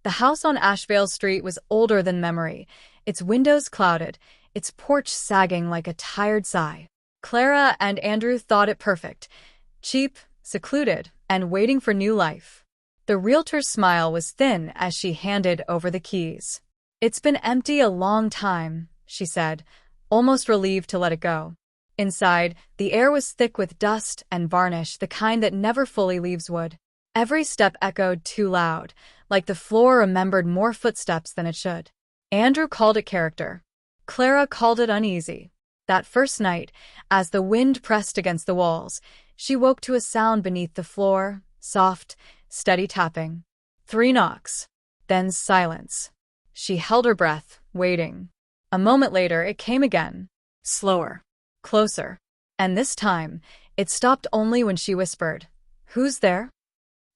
The house on Ashvale Street was older than memory, its windows clouded, its porch sagging like a tired sigh. Clara and Andrew thought it perfect, cheap, secluded, and waiting for new life. The realtor's smile was thin as she handed over the keys. "It's been empty a long time," she said, almost relieved to let it go. Inside, the air was thick with dust and varnish, the kind that never fully leaves wood. Every step echoed too loud, like the floor remembered more footsteps than it should. Andrew called it character. Clara called it uneasy. That first night, as the wind pressed against the walls, she woke to a sound beneath the floor, soft, steady tapping. 3 knocks. Then silence. She held her breath, waiting. A moment later, it came again. Slower. Closer. And this time, it stopped only when she whispered, "Who's there?"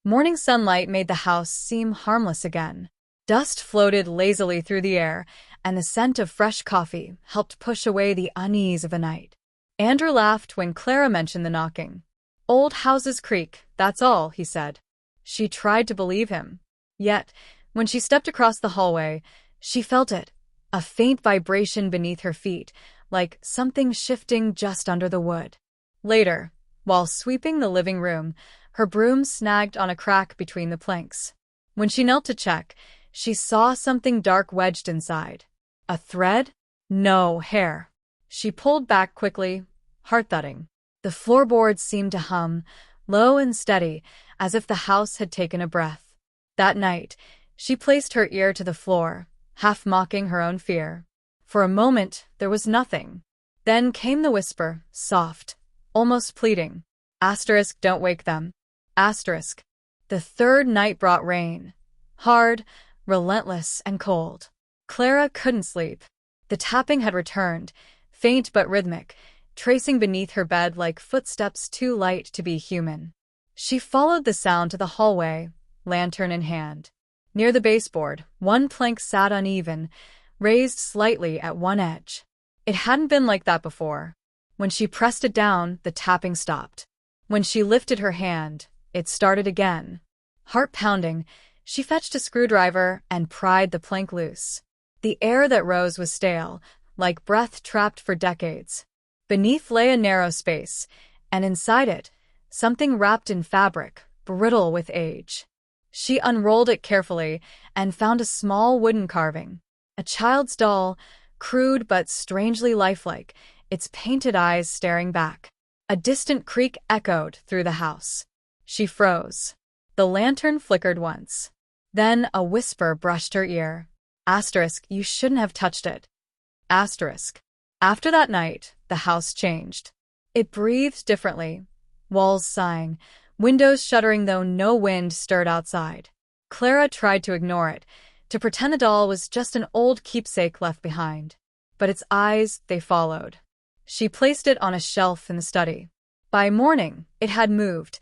Morning sunlight made the house seem harmless again. Dust floated lazily through the air, and the scent of fresh coffee helped push away the unease of the night. Andrew laughed when Clara mentioned the knocking. "Old houses creak, that's all," he said. She tried to believe him. Yet, when she stepped across the hallway, she felt it, a faint vibration beneath her feet, like something shifting just under the wood. Later, while sweeping the living room, her broom snagged on a crack between the planks. When she knelt to check, she saw something dark wedged inside. A thread? No, hair. She pulled back quickly, heart-thudding. The floorboards seemed to hum, low and steady, as if the house had taken a breath. That night, she placed her ear to the floor, half mocking her own fear. For a moment, there was nothing. Then came the whisper, soft, almost pleading. Asterisk, don't wake them. Asterisk. The third night brought rain. Hard, relentless, and cold. Clara couldn't sleep. The tapping had returned, faint but rhythmic, tracing beneath her bed like footsteps too light to be human. She followed the sound to the hallway, lantern in hand. Near the baseboard, one plank sat uneven, raised slightly at one edge. It hadn't been like that before. When she pressed it down, the tapping stopped. When she lifted her hand, it started again. Heart pounding, she fetched a screwdriver and pried the plank loose. The air that rose was stale, like breath trapped for decades. Beneath lay a narrow space, and inside it, something wrapped in fabric, brittle with age. She unrolled it carefully and found a small wooden carving. A child's doll, crude but strangely lifelike, its painted eyes staring back. A distant creak echoed through the house. She froze. The lantern flickered once. Then a whisper brushed her ear. Asterisk, you shouldn't have touched it. Asterisk. After that night, the house changed. It breathed differently, walls sighing, windows shuddering though no wind stirred outside. Clara tried to ignore it, to pretend the doll was just an old keepsake left behind. But its eyes, they followed. She placed it on a shelf in the study. By morning, it had moved,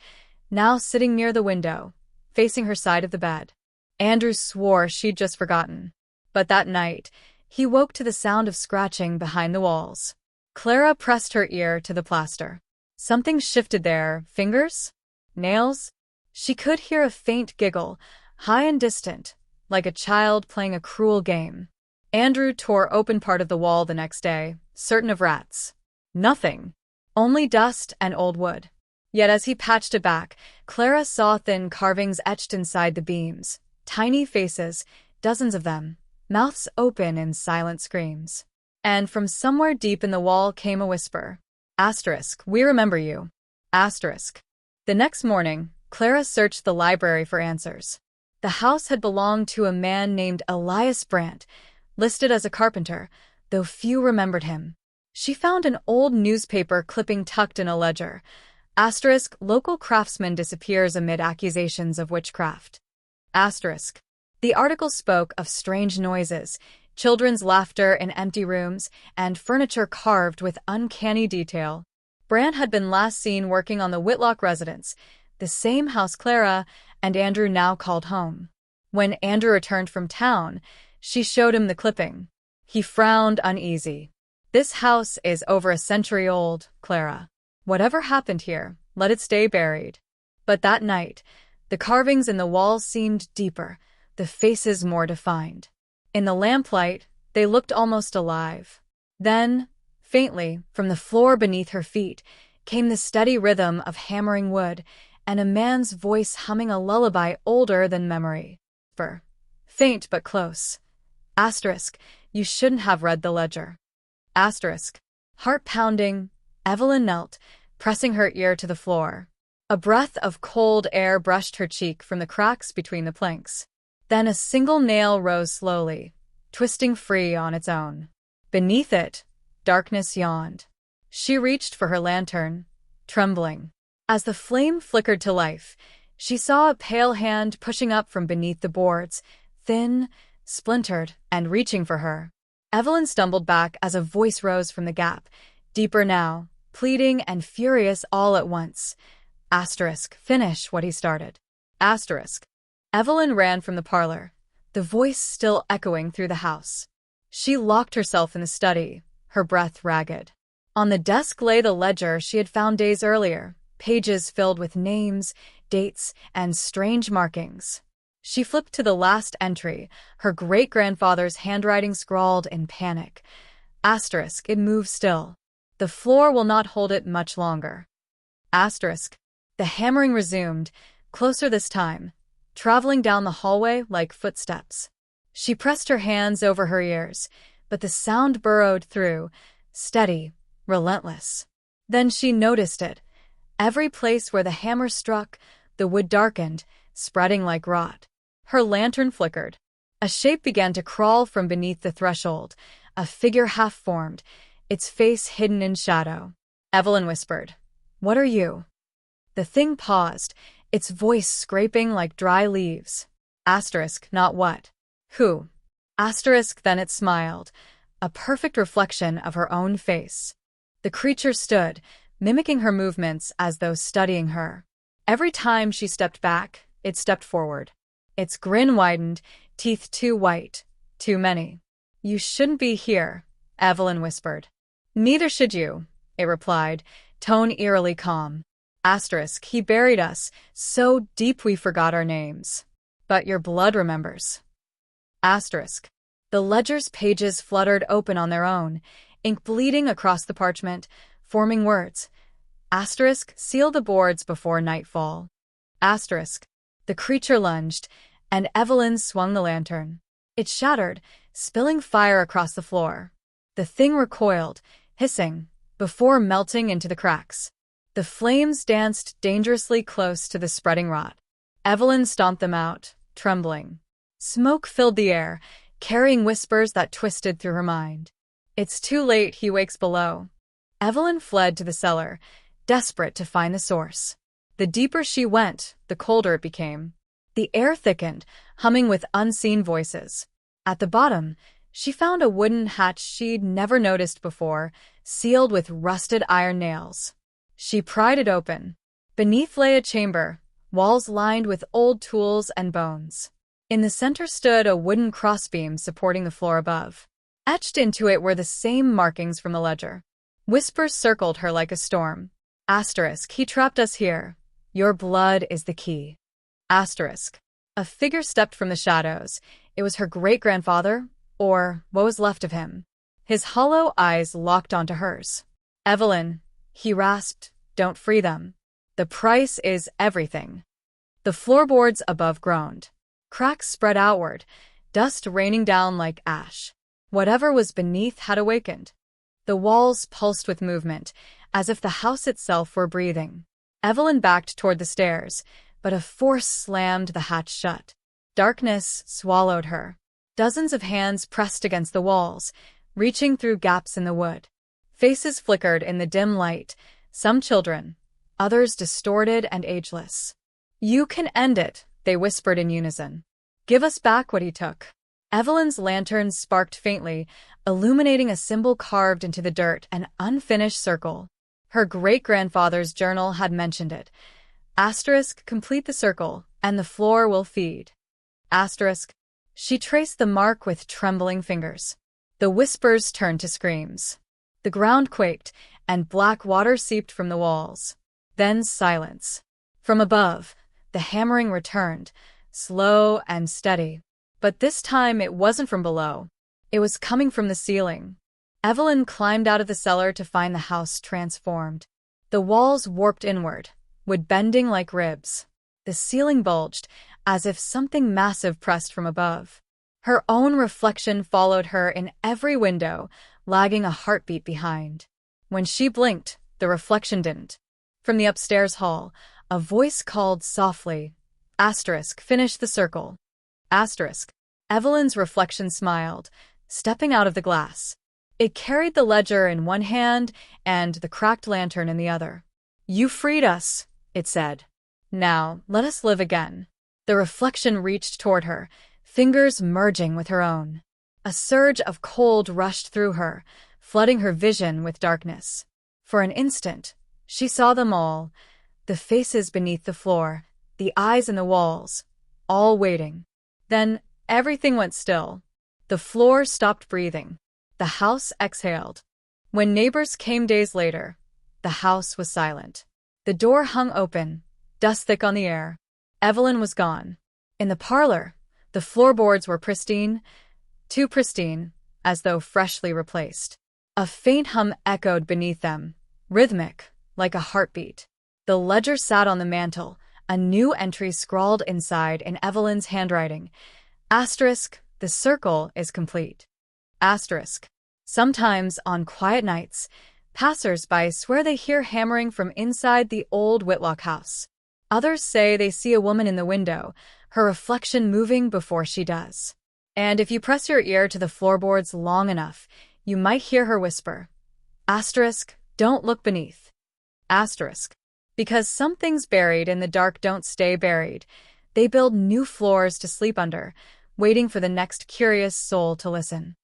now sitting near the window, facing her side of the bed. Andrew swore she'd just forgotten. But that night, he woke to the sound of scratching behind the walls. Clara pressed her ear to the plaster. Something shifted there. Fingers? Nails? She could hear a faint giggle, high and distant, like a child playing a cruel game. Andrew tore open part of the wall the next day, certain of rats. Nothing. Only dust and old wood. Yet as he patched it back, Clara saw thin carvings etched inside the beams. Tiny faces, dozens of them, mouths open in silent screams. And from somewhere deep in the wall came a whisper. Asterisk, we remember you. Asterisk. The next morning, Clara searched the library for answers. The house had belonged to a man named Elias Brandt, listed as a carpenter, though few remembered him. She found an old newspaper clipping tucked in a ledger. Asterisk, local craftsman disappears amid accusations of witchcraft. Asterisk. The article spoke of strange noises, children's laughter in empty rooms, and furniture carved with uncanny detail. Brandt had been last seen working on the Whitlock residence, the same house Clara and Andrew now called home. When Andrew returned from town, she showed him the clipping. He frowned uneasy. This house is over a century old, Clara. Whatever happened here, let it stay buried. But that night, the carvings in the walls seemed deeper, the faces more defined. In the lamplight, they looked almost alive. Then, faintly, from the floor beneath her feet, came the steady rhythm of hammering wood and a man's voice humming a lullaby older than memory. Faint but close. Asterisk, you shouldn't have read the ledger. Asterisk. Heart pounding, Evelyn knelt, pressing her ear to the floor. A breath of cold air brushed her cheek from the cracks between the planks. Then a single nail rose slowly, twisting free on its own. Beneath it, darkness yawned. She reached for her lantern, trembling. As the flame flickered to life, she saw a pale hand pushing up from beneath the boards, thin, splintered, and reaching for her. Evelyn stumbled back as a voice rose from the gap, deeper now, pleading and furious all at once. Asterisk, finish what he started. Asterisk. Evelyn ran from the parlor, the voice still echoing through the house. She locked herself in the study, her breath ragged. On the desk lay the ledger she had found days earlier, pages filled with names, dates, and strange markings. She flipped to the last entry, her great-grandfather's handwriting scrawled in panic. Asterisk, it moves still. The floor will not hold it much longer. Asterisk. The hammering resumed, closer this time, traveling down the hallway like footsteps. She pressed her hands over her ears, but the sound burrowed through, steady, relentless. Then she noticed it. Every place where the hammer struck, the wood darkened, spreading like rot. Her lantern flickered. A shape began to crawl from beneath the threshold, a figure half-formed, its face hidden in shadow. Evelyn whispered, "What are you?" The thing paused, its voice scraping like dry leaves. Asterisk, not what. Who? Asterisk, then it smiled, a perfect reflection of her own face. The creature stood, mimicking her movements as though studying her. Every time she stepped back, it stepped forward. Its grin widened, teeth too white, too many. You shouldn't be here, Evelyn whispered. Neither should you, it replied, tone eerily calm. Asterisk, he buried us, so deep we forgot our names. But your blood remembers. Asterisk. The ledger's pages fluttered open on their own, ink bleeding across the parchment, forming words. Asterisk, seal the boards before nightfall. Asterisk. The creature lunged, and Evelyn swung the lantern. It shattered, spilling fire across the floor. The thing recoiled, hissing, before melting into the cracks. The flames danced dangerously close to the spreading rot. Evelyn stomped them out, trembling. Smoke filled the air, carrying whispers that twisted through her mind. It's too late, he wakes below. Evelyn fled to the cellar, desperate to find the source. The deeper she went, the colder it became. The air thickened, humming with unseen voices. At the bottom, she found a wooden hatch she'd never noticed before, sealed with rusted iron nails. She pried it open. Beneath lay a chamber, walls lined with old tools and bones. In the center stood a wooden crossbeam supporting the floor above. Etched into it were the same markings from the ledger. Whispers circled her like a storm. Asterisk, he trapped us here. Your blood is the key. Asterisk. A figure stepped from the shadows. It was her great-grandfather, or what was left of him. His hollow eyes locked onto hers. Evelyn, he rasped, don't free them. The price is everything. The floorboards above groaned. Cracks spread outward, dust raining down like ash. Whatever was beneath had awakened. The walls pulsed with movement, as if the house itself were breathing. Evelyn backed toward the stairs, but a force slammed the hatch shut. Darkness swallowed her. Dozens of hands pressed against the walls, reaching through gaps in the wood. Faces flickered in the dim light, some children, others distorted and ageless. You can end it, they whispered in unison. Give us back what he took. Evelyn's lantern sparked faintly, illuminating a symbol carved into the dirt, an unfinished circle. Her great-grandfather's journal had mentioned it. Asterisk, complete the circle, and the floor will feed. Asterisk. She traced the mark with trembling fingers. The whispers turned to screams. The ground quaked, and black water seeped from the walls. Then silence. From above, the hammering returned, slow and steady. But this time it wasn't from below. It was coming from the ceiling. Evelyn climbed out of the cellar to find the house transformed. The walls warped inward, wood bending like ribs. The ceiling bulged, as if something massive pressed from above. Her own reflection followed her in every window, lagging a heartbeat behind. When she blinked, the reflection didn't. From the upstairs hall, a voice called softly, finish the circle. Evelyn's reflection smiled, stepping out of the glass. It carried the ledger in one hand and the cracked lantern in the other. You freed us, it said. Now, let us live again. The reflection reached toward her, fingers merging with her own. A surge of cold rushed through her, flooding her vision with darkness. For an instant, she saw them all, the faces beneath the floor, the eyes in the walls, all waiting. Then, everything went still. The floor stopped breathing. The house exhaled. When neighbors came days later, the house was silent. The door hung open, dust thick on the air. Evelyn was gone. In the parlor, the floorboards were pristine, too pristine, as though freshly replaced. A faint hum echoed beneath them, rhythmic, like a heartbeat. The ledger sat on the mantel, a new entry scrawled inside in Evelyn's handwriting. The circle is complete. Sometimes, on quiet nights, passers-by swear they hear hammering from inside the old Whitlock House. Others say they see a woman in the window, her reflection moving before she does. And if you press your ear to the floorboards long enough, you might hear her whisper, don't look beneath. Because some things buried in the dark don't stay buried. They build new floors to sleep under, waiting for the next curious soul to listen.